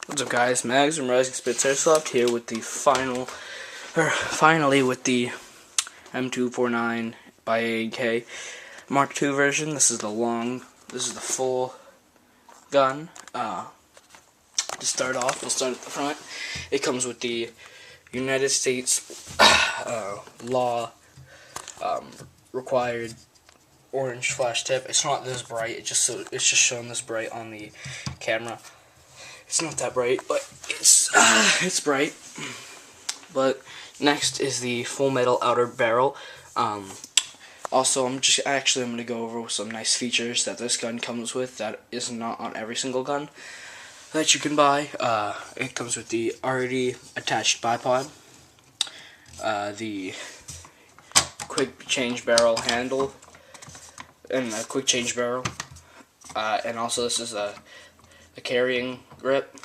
What's up, guys? Mags from Rising Spits Airsoft here with the finally with the M249 by MK Mark II version. This is the full gun. To start off, we'll start at the front. It comes with the United States law required orange flash tip. It's not this bright. It's just shown this bright on the camera. It's not that bright, but it's bright. But next is the full metal outer barrel. Also, I'm going to go over some nice features that this gun comes with that is not on every single gun that you can buy. It comes with the already attached bipod, the quick change barrel handle, and a quick change barrel, and also this is a carrying grip,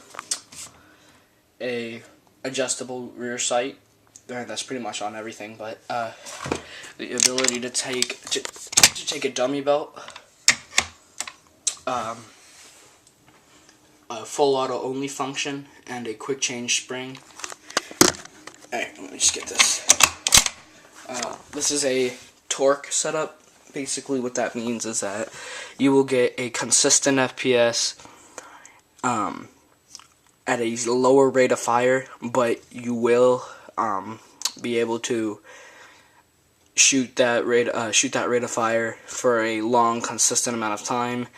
a adjustable rear sight. That's pretty much on everything, but the ability to take a dummy belt, a full auto only function, and a quick change spring. Alright, let me just get this. This is a torque setup. Basically what that means is that you will get a consistent FPS at a lower rate of fire, but you will be able to shoot that rate of fire for a long, consistent amount of time.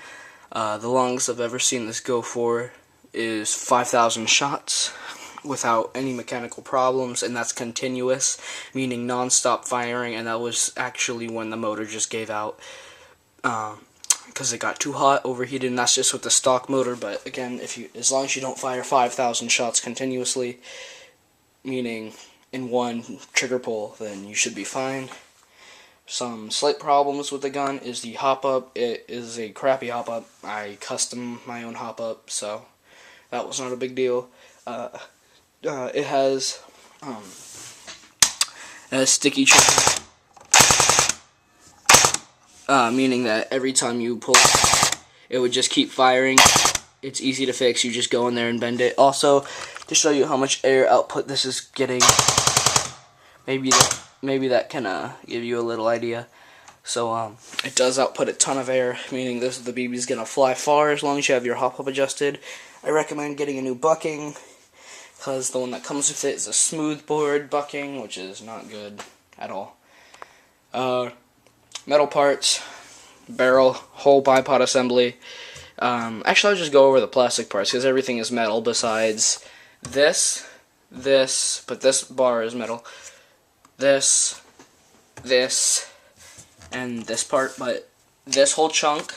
The longest I've ever seen this go for is 5,000 shots without any mechanical problems, and that's continuous, meaning non-stop firing. And that was actually when the motor just gave out because it got too hot, overheated, and that's just with the stock motor. But again, as long as you don't fire 5,000 shots continuously, meaning in one trigger pull, then you should be fine. Some slight problems with the gun is the hop up. It is a crappy hop up. I custom my own hop up, so that was not a big deal. It has a sticky trigger, meaning that every time you pull it would just keep firing. It's easy to fix. You just go in there and bend it. Also, to show you how much air output this is getting, maybe that can give you a little idea. So it does output a ton of air, meaning the BB is gonna fly far as long as you have your hop up adjusted. I recommend getting a new bucking, because the one that comes with it is a smoothbore bucking, which is not good at all. Metal parts, barrel, whole bipod assembly. Actually, I'll just go over the plastic parts, because everything is metal besides this, but this bar is metal. This, and this part, but this whole chunk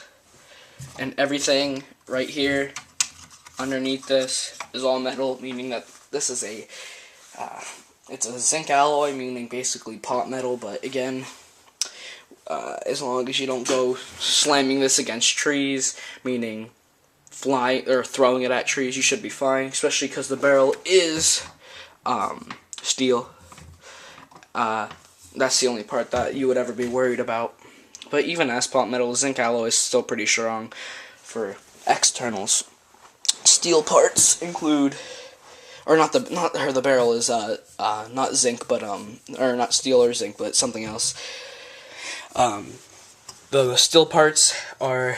and everything right here underneath this is all metal, meaning that this is it's a zinc alloy, meaning basically pot metal. But again, as long as you don't go slamming this against trees, meaning flying or throwing it at trees, you should be fine, especially because the barrel is steel. That's the only part that you would ever be worried about. But even as pot metal, zinc alloy is still pretty strong for externals. Steel parts include, or the barrel is not zinc, but or not steel or zinc, but something else. The steel parts are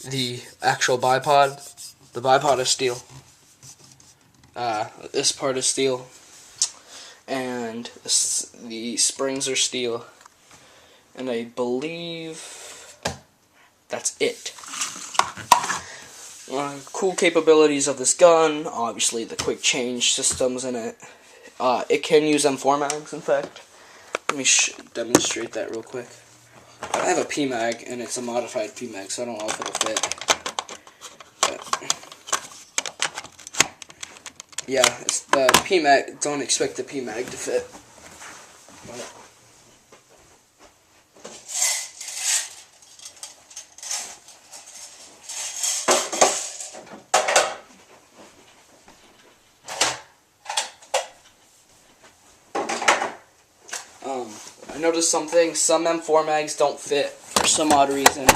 the actual bipod. The bipod is steel. This part is steel, and the springs are steel, and I believe that's it. Cool capabilities of this gun, obviously the quick change systems in it. It can use M4 mags, in fact. Let me demonstrate that real quick. I have a PMag, and it's a modified PMag, so I don't know if it'll fit. But yeah, it's the PMag. Don't expect the PMag to fit. But I noticed something. Some M4 mags don't fit for some odd reason.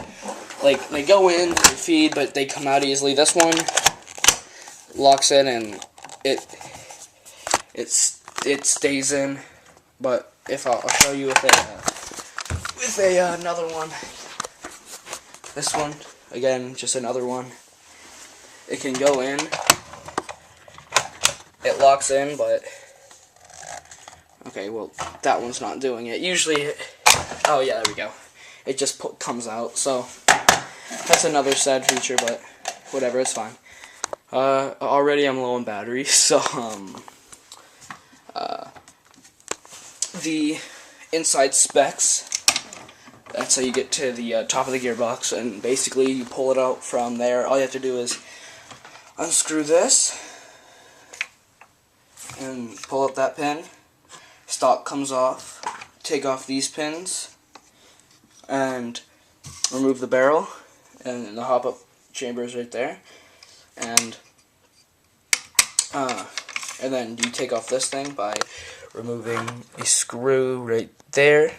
Like, they go in, they feed, but they come out easily. This one locks in and it stays in. But if I'll show you with another one. This one, again, just another one. It can go in. It locks in, but okay, well, that one's not doing it. Usually, oh yeah, there we go. It just comes out. So that's another sad feature, but whatever, it's fine. Already I'm low on battery, so the inside specs. That's how you get to the top of the gearbox, and basically you pull it out from there. All you have to do is unscrew this and pull up that pin. Stock comes off. Take off these pins and remove the barrel, and the hop-up chamber is right there. And then you take off this thing by removing a screw right there.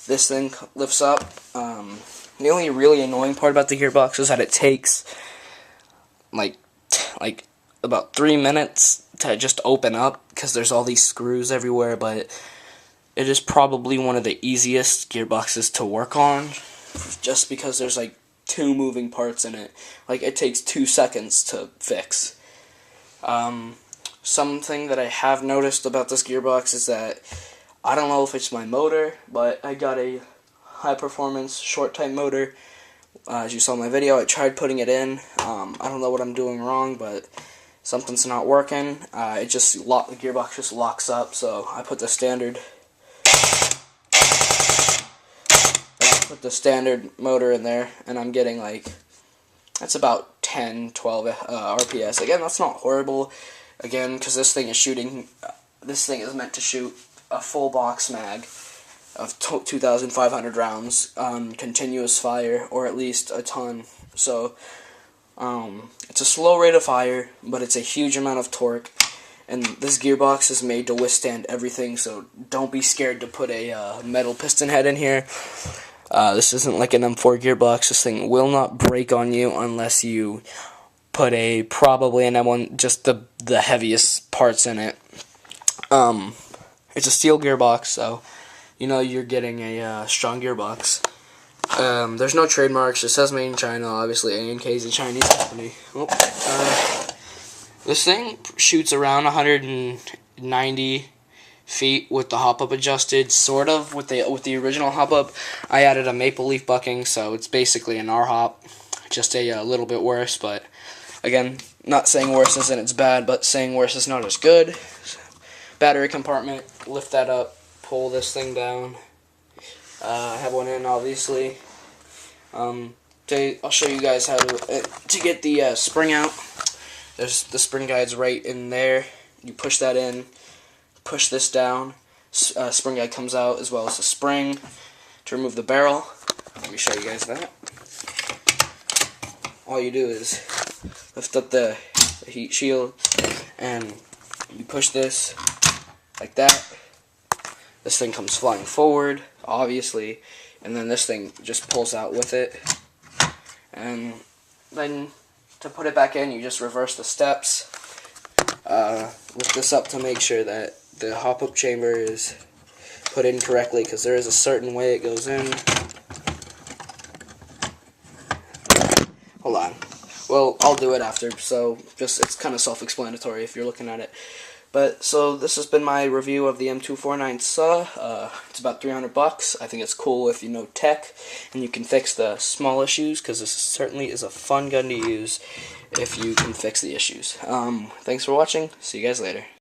This thing lifts up. The only really annoying part about the gearbox is that it takes like about 3 minutes to just open up because there's all these screws everywhere, but it is probably one of the easiest gearboxes to work on just because there's like 2 moving parts in it. Like, it takes 2 seconds to fix. Something that I have noticed about this gearbox is that I don't know if it's my motor, but I got a high-performance short-type motor. As you saw in my video, I tried putting it in. I don't know what I'm doing wrong, but something's not working. The gearbox just locks up, so I put the standard motor in there, and I'm getting like, that's about 10, 12 RPS. Again, that's not horrible. Again, because this thing is meant to shoot a full box mag of 2,500 rounds on continuous fire, or at least a ton. So it's a slow rate of fire, but it's a huge amount of torque, and this gearbox is made to withstand everything, so don't be scared to put a metal piston head in here. This isn't like an M4 gearbox. This thing will not break on you unless you put probably an M1, just the heaviest parts in it. It's a steel gearbox, so you know you're getting a strong gearbox. There's no trademarks. It says made in China. Obviously, MKII is a Chinese company. This thing shoots around 190 feet with the hop-up adjusted, sort of with the original hop-up. I added a maple leaf bucking, so it's basically an R-hop, just a little bit worse. But again, not saying worse isn't it's bad, but saying worse is not as good. Battery compartment, lift that up, pull this thing down. I have one in, obviously. I'll show you guys how to get the spring out. There's the spring guide's right in there. You push that in, push this down. Spring guide comes out, as well as the spring to remove the barrel. Let me show you guys that. All you do is lift up the heat shield, and you push this like that. This thing comes flying forward, obviously, and then this thing just pulls out with it. And then to put it back in, you just reverse the steps. Lift this up to make sure that the hop-up chamber is put in correctly, because there is a certain way it goes in. Hold on. Well, I'll do it after, so it's kind of self-explanatory if you're looking at it. But, so, this has been my review of the M249 SAW. It's about $300. I think it's cool if you know tech, and you can fix the small issues, because this certainly is a fun gun to use if you can fix the issues. Thanks for watching. See you guys later.